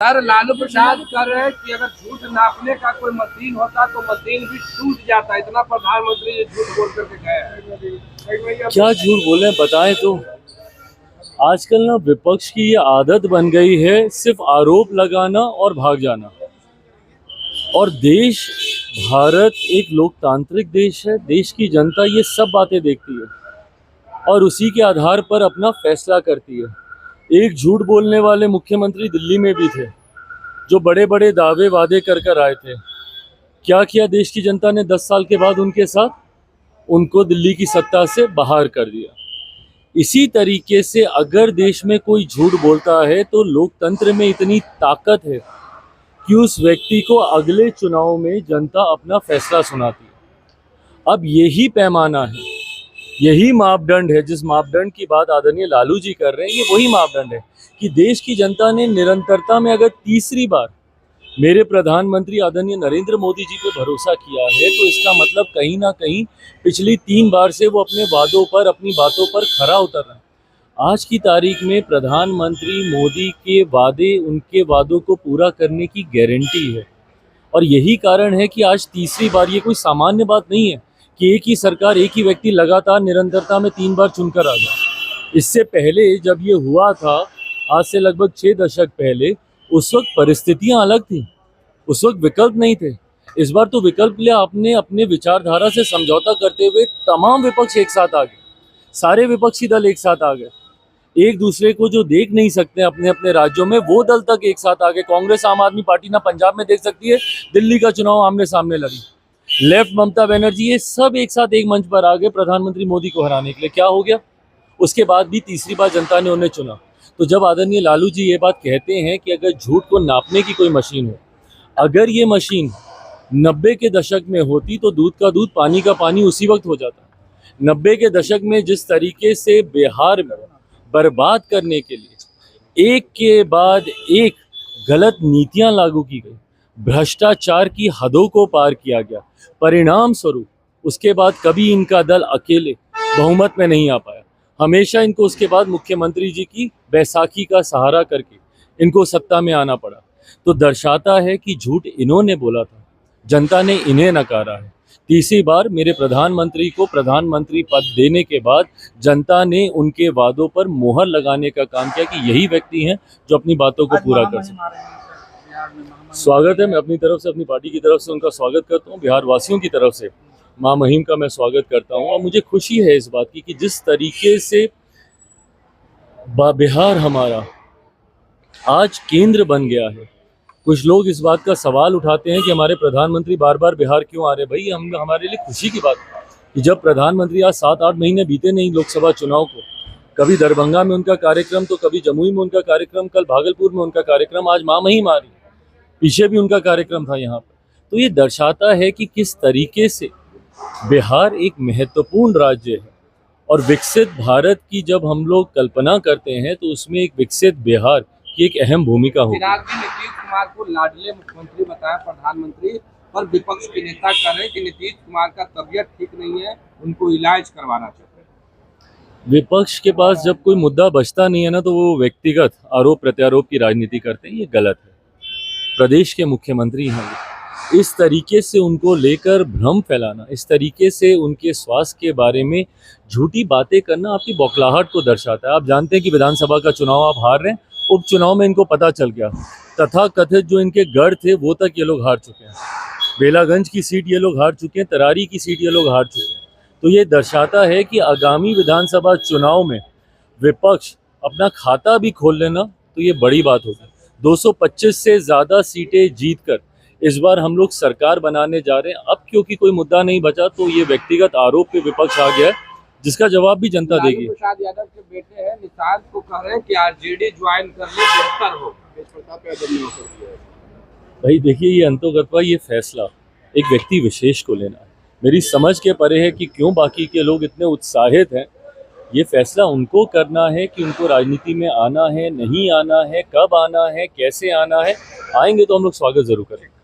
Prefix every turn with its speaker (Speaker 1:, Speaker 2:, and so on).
Speaker 1: Sir Lalu Prasad कर रहे हैं कि अगर झूठ नापने का कोई मशीन होता तो मशीन भी टूट जाता। इतना प्रधानमंत्री ये झूठ बोल करके गए हैं।
Speaker 2: क्या झूठ बोले बताएं तो। आजकल ना विपक्ष की ये आदत बन गई है सिर्फ आरोप लगाना और भाग जाना। और देश भारत एक लोकतांत्रिक देश है। देश की जनता ये सब बातें देखती है और उसी के आधार पर अपना फैसला करती है। एक झूठ बोलने वाले मुख्यमंत्री दिल्ली में भी थे जो बड़े बड़े दावे वादे कर कर आए थे। क्या किया देश की जनता ने 10 साल के बाद उनके साथ? उनको दिल्ली की सत्ता से बाहर कर दिया। इसी तरीके से अगर देश में कोई झूठ बोलता है तो लोकतंत्र में इतनी ताकत है कि उस व्यक्ति को अगले चुनाव में जनता अपना फैसला सुनाती है। अब यही पैमाना है, यही मापदंड है। जिस मापदंड की बात आदरणीय लालू जी कर रहे हैं, ये वही मापदंड है कि देश की जनता ने निरंतरता में अगर तीसरी बार मेरे प्रधानमंत्री आदरणीय नरेंद्र मोदी जी पे भरोसा किया है तो इसका मतलब कहीं ना कहीं पिछली 3 बार से वो अपने वादों पर, अपनी बातों पर खरा उतर रहा है। आज की तारीख में प्रधानमंत्री मोदी के वादे, उनके वादों को पूरा करने की गारंटी है। और यही कारण है कि आज तीसरी बार, ये कोई सामान्य बात नहीं है कि एक ही सरकार, एक ही व्यक्ति लगातार निरंतरता में 3 बार चुनकर आ गया। इससे पहले जब ये हुआ था, आज से लगभग 6 दशक पहले, उस वक्त परिस्थितियां अलग थी, उस वक्त विकल्प नहीं थे। इस बार तो विकल्प लिया आपने, अपने विचारधारा से समझौता करते हुए तमाम विपक्ष एक साथ आ गए, सारे विपक्षी दल एक साथ आ गए। एक दूसरे को जो देख नहीं सकते अपने अपने राज्यों में, वो दल तक एक साथ आ गए। कांग्रेस आम आदमी पार्टी ना पंजाब में देख सकती है, दिल्ली का चुनाव आमने सामने लड़ी। लेफ्ट ममता बनर्जी, ये सब एक साथ एक मंच पर आ गए प्रधानमंत्री मोदी को हराने के लिए। क्या हो गया? उसके बाद भी तीसरी बार जनता ने उन्हें चुना। तो जब आदरणीय लालू जी ये बात कहते हैं कि अगर झूठ को नापने की कोई मशीन हो, अगर ये मशीन 90 के दशक में होती तो दूध का दूध, पानी का पानी उसी वक्त हो जाता। 90 के दशक में जिस तरीके से बिहार में बर्बाद करने के लिए एक के बाद एक गलत नीतियां लागू की गई, भ्रष्टाचार की हदों को पार किया गया, परिणाम स्वरूप उसके बाद कभी इनका दल अकेले बहुमत में नहीं आ पाया। हमेशा इनको उसके बाद मुख्यमंत्री जी की बैसाखी का सहारा करके इनको सत्ता में आना पड़ा। तो दर्शाता है कि झूठ इन्होंने बोला था, जनता ने इन्हें नकारा है। तीसरी बार मेरे प्रधानमंत्री को प्रधानमंत्री पद देने के बाद जनता ने उनके वादों पर मोहर लगाने का काम किया कि यही व्यक्ति हैं जो अपनी बातों को पूरा कर सकते। स्वागत है, मैं अपनी तरफ से, अपनी पार्टी की तरफ से उनका स्वागत करता हूँ। बिहार वासियों की तरफ से माँ महिम का मैं स्वागत करता हूँ। और मुझे खुशी है इस बात की कि जिस तरीके से बिहार हमारा आज केंद्र बन गया है। कुछ लोग इस बात का सवाल उठाते हैं कि हमारे प्रधानमंत्री बार बार बिहार क्यों आ रहे। भाई, हमारे लिए खुशी की बात है कि जब प्रधानमंत्री, आज 7-8 महीने बीते नहीं लोकसभा चुनाव को, कभी दरभंगा में उनका कार्यक्रम, तो कभी जमुई में उनका कार्यक्रम, कल भागलपुर में उनका कार्यक्रम, आज माँ महिम आ रही, पीछे भी उनका कार्यक्रम था यहाँ पर। तो ये दर्शाता है कि किस तरीके से बिहार एक महत्वपूर्ण राज्य है। और विकसित भारत की जब हम लोग कल्पना करते हैं तो उसमें एक विकसित बिहार की एक अहम भूमिका होगी।
Speaker 1: नीतीश कुमार को लाडले मुख्यमंत्री बताया प्रधानमंत्री, पर विपक्ष के नेता कह रहे हैं कि नीतीश कुमार का तबीयत ठीक नहीं है, उनको इलाज करवाना चाहते हैं।
Speaker 2: विपक्ष के पास जब कोई मुद्दा बचता नहीं है ना, तो वो व्यक्तिगत आरोप प्रत्यारोप की राजनीति करते हैं। ये गलत है। प्रदेश के मुख्यमंत्री हैं, इस तरीके से उनको लेकर भ्रम फैलाना, इस तरीके से उनके स्वास्थ्य के बारे में झूठी बातें करना आपकी बौखलाहट को दर्शाता है। आप जानते हैं कि विधानसभा का चुनाव आप हार रहे हैं, उपचुनाव में इनको पता चल गया, तथा कथित जो इनके गढ़ थे वो तक ये लोग हार चुके हैं। बेलागंज की सीट ये लोग हार चुके हैं, तरारी की सीट ये लोग हार चुके हैं। तो ये दर्शाता है कि आगामी विधानसभा चुनाव में विपक्ष अपना खाता भी खोल लेना तो ये बड़ी बात होगी। 225 से ज़्यादा सीटें जीतकर इस बार हम लोग सरकार बनाने जा रहे हैं। अब क्योंकि कोई मुद्दा नहीं बचा तो ये व्यक्तिगत आरोप पे विपक्ष आ गया है, जिसका जवाब भी जनता देगी।
Speaker 1: प्रसाद यादव के बेटे हैं निषाद को कह रहे हैं कि आरजेडी ज्वाइन कर ले, बेहतर हो।
Speaker 2: भाई देखिए, ये अंतोगत्वा, ये फैसला एक व्यक्ति विशेष को लेना है। मेरी समझ के परे है कि क्यों बाकी के लोग इतने उत्साहित हैं। ये फैसला उनको करना है कि उनको राजनीति में आना है, नहीं आना है, कब आना है, कैसे आना है। आएंगे तो हम लोग स्वागत जरूर करेंगे।